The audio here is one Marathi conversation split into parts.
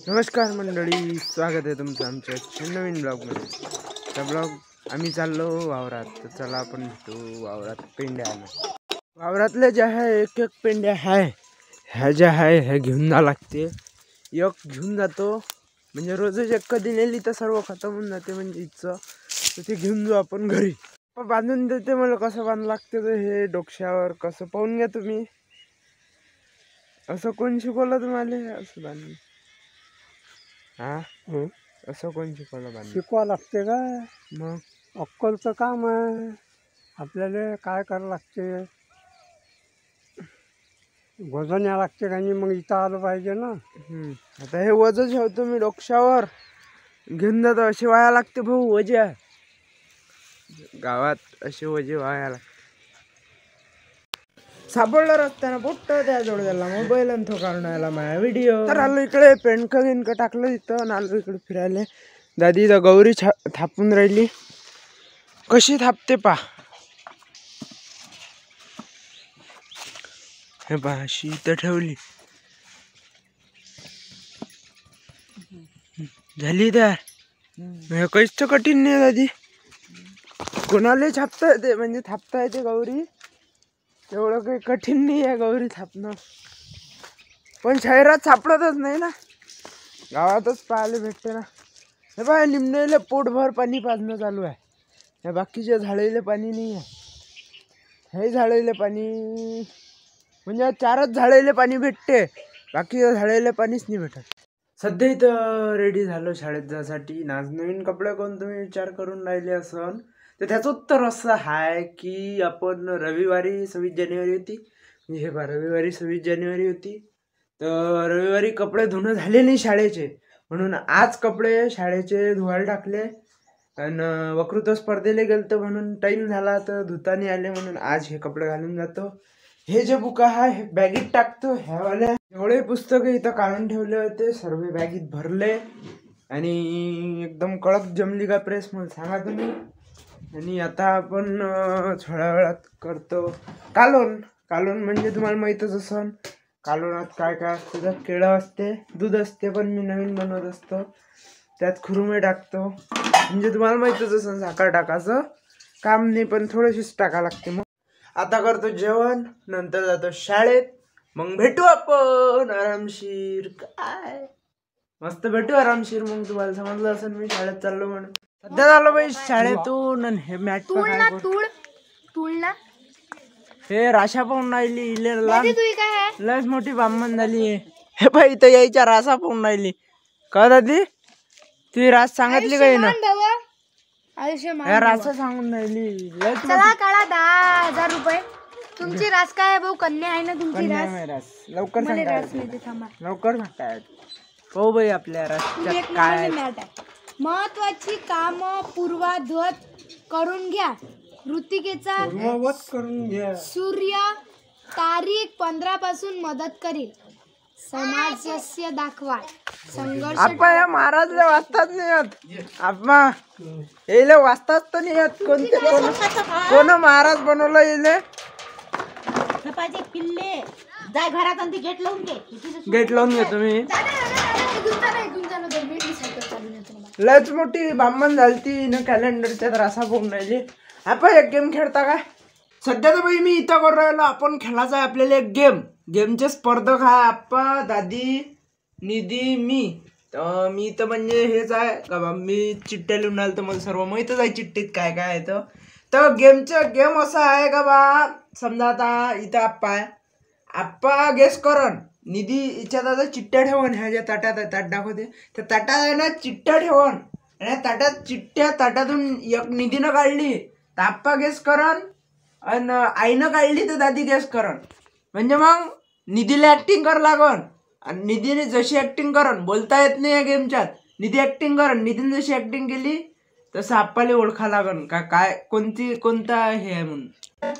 नमस्कार मंडळी, स्वागत आहे तुमचं आमच्या नवीन ब्लॉगमध्ये. त्या ब्लॉग आम्ही चाललो वावरात, तर चला आपण भेटू वावरात. पेंड्या वावरातल्या ज्या आहे एक एक पेंड्या आहे, ह्या ज्या आहे ह्या घेऊन जा लागते. एक घेऊन जातो म्हणजे रोजच एक कधी नेली तर सर्व खतम होऊन जाते म्हणजे इथचं. तर ते घेऊन जाऊ आपण घरी. बांधून देते. मला कसं बांध लागते तर हे डोक्यावर कसं पाहून घ्या तुम्ही. असं कोण शिकवलं तुम्हाला असं बांधून? असं कोण शिकवलं बांधून? शिकवा लागते का? मग अक्कलचं काम आहे. आपल्याला काय करावं लागते, वजन या लागते का नाही, मग इथं आलं पाहिजे ना. आता हे वजन ठेवतो मी डोक्यावर, घेऊन जातो. असे वाया लागते भाऊ वजे. गावात असे वजे वाया लागते. सापडला रस्त्यानं पोट्ट त्या जोडद्याला मोबाईल आणि तो काढून माझा व्हिडिओ. तर आलो इकडे, पेंडक गिनक टाकलं इथं, आलो इकडे फिरायला. दादी तर गौरी थापून राहिली. कशी थापते पा, हे पा अशी इथं ठेवली. झाली तर हे काहीच कठीण नाही दादी. कोणाला छापता येते म्हणजे थापता येते गौरी, एवढं काही कठीण नाही आहे गौरी थापणं. पण शहरात सापडतच नाही ना, गावातच पाहायला भेटते ना. हे बघा निमणेले पोटभर पाणी पाजणं चालू आहे. या बाकीच्या झाडेले पाणी नाही आहे. हे झाडेले पाणी म्हणजे 4च झाडेले पाणी भेटते, बाकीच्या झाडेले पाणीच नाही भेटत. सध्या इथं रेडी झालो शाळेत जायसाठी. आज नवीन कपडे कोण तुम्ही विचार करून राहिले असन, तर त्याचं उत्तर असं आहे की आपण रविवारी 26 जानेवारी होती, म्हणजे हे रविवारी 26 जानेवारी होती, तर रविवारी कपडे धुणं झाले नाही शाळेचे, म्हणून आज कपडे शाळेचे धुवायला टाकले. आणि वक्तृत्व स्पर्धेला गेलतो म्हणून टाईम झाला तर धुता नाही आले, म्हणून आज हे कपडे घालून जातो. हे जे बुक आहे हे बॅगीत टाकतो. ह्यावाल्या एवढे पुस्तकं इथं काढून ठेवले होते, सर्व बॅगीत भरले आणि एकदम कडक जमली का प्रेस मला सांगा तुम्ही. आणि आता आपण थोड्या वेळात करतो कालवण. कालवण म्हणजे तुम्हाला माहीतच असन, कालवणात काय काय असते. तर केळं असते, दूध असते, पण मी नवीन बनवत असतो. त्यात खुरुमे टाकतो, म्हणजे तुम्हाला माहीतच असन साखर टाकायचं काम नाही, पण थोडीशीच टाका लागते. मग आता करतो जेवण, नंतर जातो शाळेत. मग भेटू आपण आरामशीर. काय मस्त भेटू आरामशीर. मग तुम्हाला समजलं असेल मी शाळेत चाललो म्हणून. सध्या झालो बाई शाळेतून. हे मॅट हे राशा पाहून राहिली, लस मोठी बामण झाली. हे बाई इथं यायच्या रासा पाहून राहिली का दादी? ती रास सांगितली काही ना, रासा सांगून राहिली. चला काढा 10,000 रुपये. तुमची रास काय आहे भाऊ? कन्या आहे ना तुमची रास? लवकर सांगा, लवकर सांगताय. हो बाई आपल्या रासच्या काय महत्वाची काम पूर्वाधत करून घ्या. ऋतिकेचा करून घ्या. सूर्य तारीख 15 पासून मदत करील. सामंजस्य दाखवा. संघर्ष आपा या महाराजला वाचताच नाही येत. आपा येले वाचताच तर नाही येत. कोण महाराज बनवलं येले? पिल्ले जाय घरात आणि गेट लावून घे. गेट लावून घे तुम्ही. लयच मोठी बामण झालती ना कॅलेंडरच्या रासा पोहून राहिली. आपण एक गेम खेळता काय? सध्या तर बाई मी इथं करून राहिलो. आपण खेळायचा आहे आपल्याला एक गेम. गेमचे स्पर्धक आहे आप्पा, दादी, निधी, मी. मी तर म्हणजे हेच आहे का बा, मी चिठ्ठ्या लिहून आलो तर मला सर्व माहीतच आहे चिठ्ठीत काय काय आहे. तर गेम असा आहे का बा, समजा आता इथं आप्पा आहे, आप्पा गेस करण, निधी हिच्यात आता चिठ्ठ्या ठेवण. ह्या ज्या ताटात आहे ताट दाखवते, त्या ताटात आहे ना चिठ्ठ्या ठेवण. आणि ताटात चिठ्ठ्या ताटातून एक निधीनं काढली तर आप्पा गेस करण, आणि आईनं काढली तर दादी गेस करण. म्हणजे मग निधीला ऍक्टिंग कर लागन, आणि निधीने जशी ऍक्टिंग करण, बोलता येत नाही या गेमच्यात, निधी ऍक्टिंग करण, निधीने जशी ऍक्टिंग केली तसं आप्पाला ओळखा लागन का काय कोणता हे आहे म्हणून.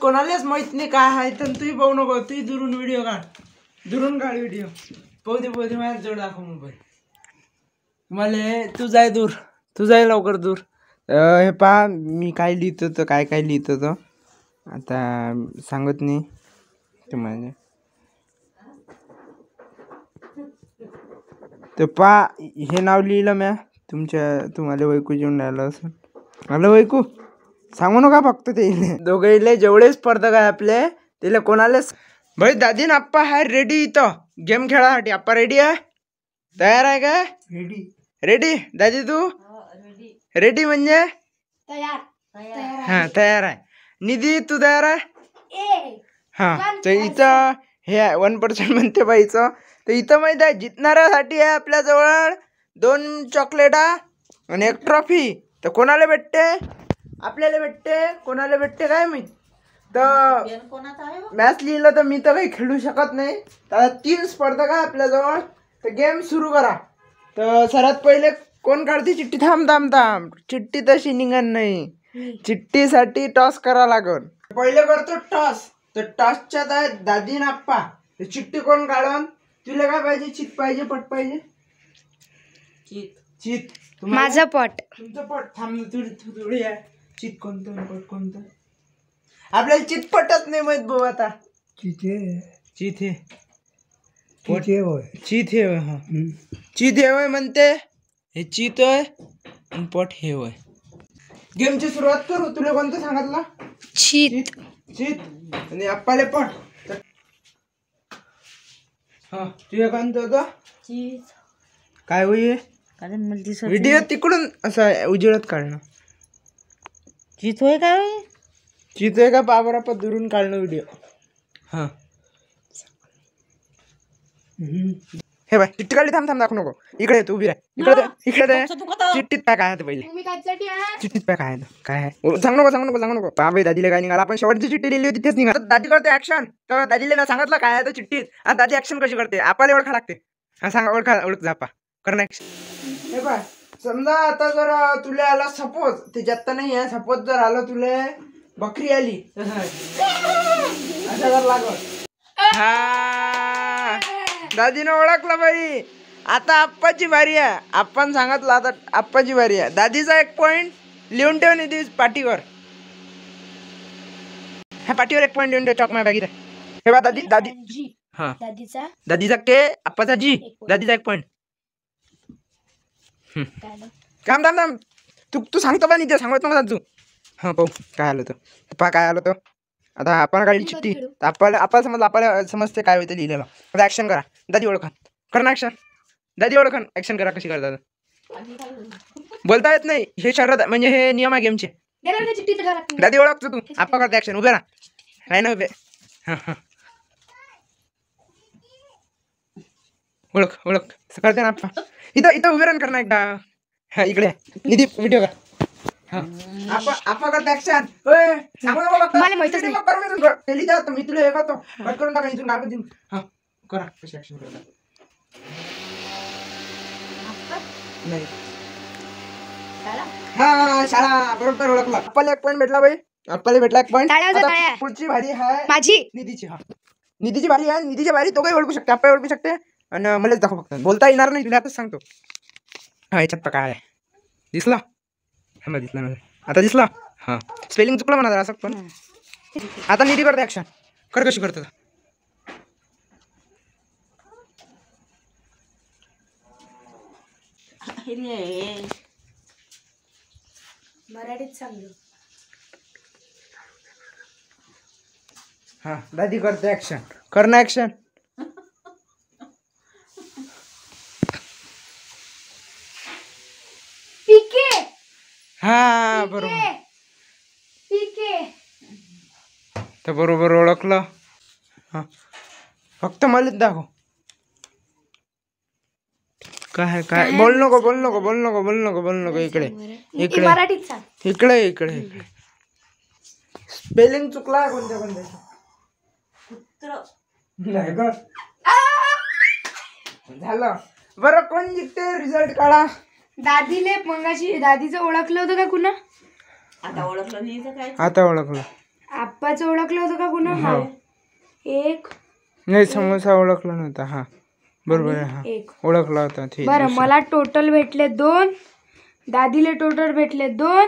कोणालाच माहित नाही काय आहे. तर तुम्ही पाहू नको, तुम्ही दुरून व्हिडिओ काढ, दुरून काढ व्हिडिओ. पाहू दे माझ्या जोड दाखव मोबाईल मला. तू जाय दूर, तू जाय लवकर दूर. हे पहा मी काय लिहितो तर काय लिहितो तर आता सांगत नाही तुम्हाला. तर पा हे नाव लिहिलं म्या तुम्हाला वैकू जेवण राहिलं असं आलं वैकू सांगू नका फक्त ते दोघे जेवढे स्पर्धक आहे आपले त्याला कोणालाच भाई दादी ना आप्पा आहे रेडी इथं गेम खेळासाठी आप्पा रेडी आहे तयार आहे का रेडी रेडी दादी तू रेडी म्हणजे तयार हा तयार आहे निधी तू तयार आहे हा तर इथं हे 1% म्हणते बाईचं तर इथं माहित आहे जितणाऱ्यासाठी आहे आपल्या जवळ 2 चॉकलेटा आणि 1 ट्रॉफी तर कोणाला भेटते आपल्याला भेटते कोणाला भेटते काय माहित तर मॅच लिहिलं तर मी तर काही खेळू शकत नाही तर 3 स्पर्धक आहे आपल्याजवळ तर गेम सुरू करा तर सर्वात पहिले कोण काढते चिठ्ठी थांब चिठ्ठी तशी निघत नाही चिठ्ठीसाठी टॉस करा लागल पहिले करतो टॉस तर टॉसच्या दादी नाप्पा चिठ्ठी कोण काढून तुला काय पाहिजे चित पाहिजे पट पाहिजे चित माझं पट तुमचं पट थांब थोडी आहे चित कोणतं पट कोणतं आपल्याला चितपटच नाही माहित भाऊ आता तिथे चित हे तिथे होय चित हे होय हा चित हे होय म्हणते हे चित होय आणि पट हे होय गेमची सुरुवात करू तुला कोणतं सांगितलं चित चित आणि आप्पाले पट हा तुझ्या कोणतं होतं काय होई व्हिडिओ तिकडून असं उजेडत काढणं चित होय काय चित आहे का बाबरापा दुरून काढणं व्हिडिओ हा हे बाय चिठ्ठी काढली थांब दाखवू नको इकडे तू उभी राह इकडे चिठ्ठीत काय आहे पहिले तुम्ही कायसाठी आहे चिठ्ठीत काय आहे सांगू नको बाबा दादीला काय निघाला आपण शेवटची चिठ्ठी लिहिली होती तेच निघाला दादी करते ऍक्शन तर दादीला ना सांगितलं काय आहे तर चिठ्ठीत आता दादी ऍक्शन कशी करते आपल्याला ओळखा लागते हा सांगा ओळख जापा करणं ऍक्शन हे बाय समजा आता जर तुला आला सपोज त्याच्यात तर नाही आहे सपोज जर आलं तुला बकरी आली असं लागल हा दादीनं ओळखलं बाई आता आप्पाची बारी आहे आपण सांगितलं आता आप्पाची बारी आहे दादीचा 1 पॉइंट लिहून ठेव निधी पाठीवर ह्या पाठीवर 1 पॉइंट लिहून ठेव चॉक माझ्या बॅगीत हे बा दादी हा दादीचा के आप्पाचा जी दादीचा 1 पॉइंट थांब तू सांगतो बा निधी सांगत नको तू हा पाहू काय आलं तर पा काय आलं तर आता आपण काढली चिठ्ठी आपल्याला समजलं आपल्याला समजते काय होतं लिहिलेलं आता ऍक्शन करा दादी ओळखा कर ना ऍक्शन दादी ओळखा ऍक्शन करा कशी करतात बोलता येत नाही हे शर्यत म्हणजे हे नियम आहे गेमचे दादी ओळखतो तू आपा करते ऍक्शन उभे राहा ना उभे हा ओळख करते ना आपा इथं उभे राहून करणार एकदा हा इकडे निधी व्हिडिओ का आपा करते ऍक्शन मला माहितच नाही. मी तुला हे करतो कट करून टाका इथून कागद देऊन हा करा कशी ऍक्शन करता नाही हा शाळा बरोबर ओळखला आपल्याला 1 पॉइंट भेटला बाई आपल्याला भेटला 1 पॉइंट पुढची भारी आहे माझी निधीची निधीची भारी आहे निधीची भारी तो काही ओळखू शकते आपण ओळखू शकते आणि मलाच दाखव फक्त बोलता येणार नाही तुला आताच सांगतो हा याच्यात काय आहे दिसला हा दिसला ना आता दिसला हा स्पेलिंग चुकलं म्हणा जरा असं पण आता निधी करते ऍक्शन कर कशी करतो मराठीत सांगू हा दादी करते ऍक्शन कर ना ऍक्शन पीके हा बरोबर पीके तर बरोबर ओळखलं हा फक्त मलाच दाखव काय बोल नको इकडे मराठीत सांग इकडे स्पेलिंग चुकला कोणत्या नाही ग झालं बरं कोण जिंकते रिझल्ट काढा दादीले मंगाशी दादीचं ओळखलं होतं का कुणा आता ओळखलं नाही तर काय आता ओळखलं आप्पाचं ओळखलं होतं का कुणा हो. 1 नाही समोसा ओळखला नव्हता हा बरोबर आहे हा 1 ओळखला होता बरं मला टोटल भेटले 2 दादीले टोटल भेटले 2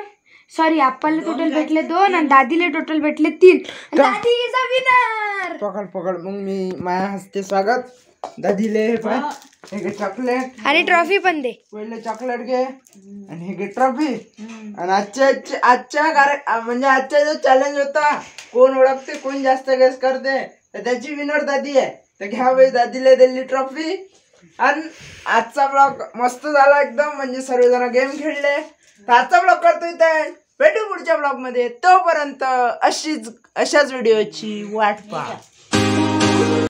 सॉरी आप्पाला टोटल भेटले 2 आणि दादीले टोटल भेटले 3 दादी इज अ विनर पकड मग मी माझ्या हस्ते स्वागत दादीले हे पाय हे घे चॉकलेट आणि ट्रॉफी पण दे. पहिले चॉकलेट घे आणि हे घे ट्रॉफी. आणि आजचा जो चॅलेंज होता कोण ओळखते कोण जास्त गेस करते तर त्याची विनर दादी आहे. तर घ्या बाई दादीला दिली ट्रॉफी. आणि आजचा ब्लॉग मस्त झाला एकदम म्हणजे सर्वजण गेम खेळले. तर आजचा ब्लॉग करतो इथे. भेटू पुढच्या ब्लॉग मध्ये. तोपर्यंत अशाच व्हिडिओची वाट पहा.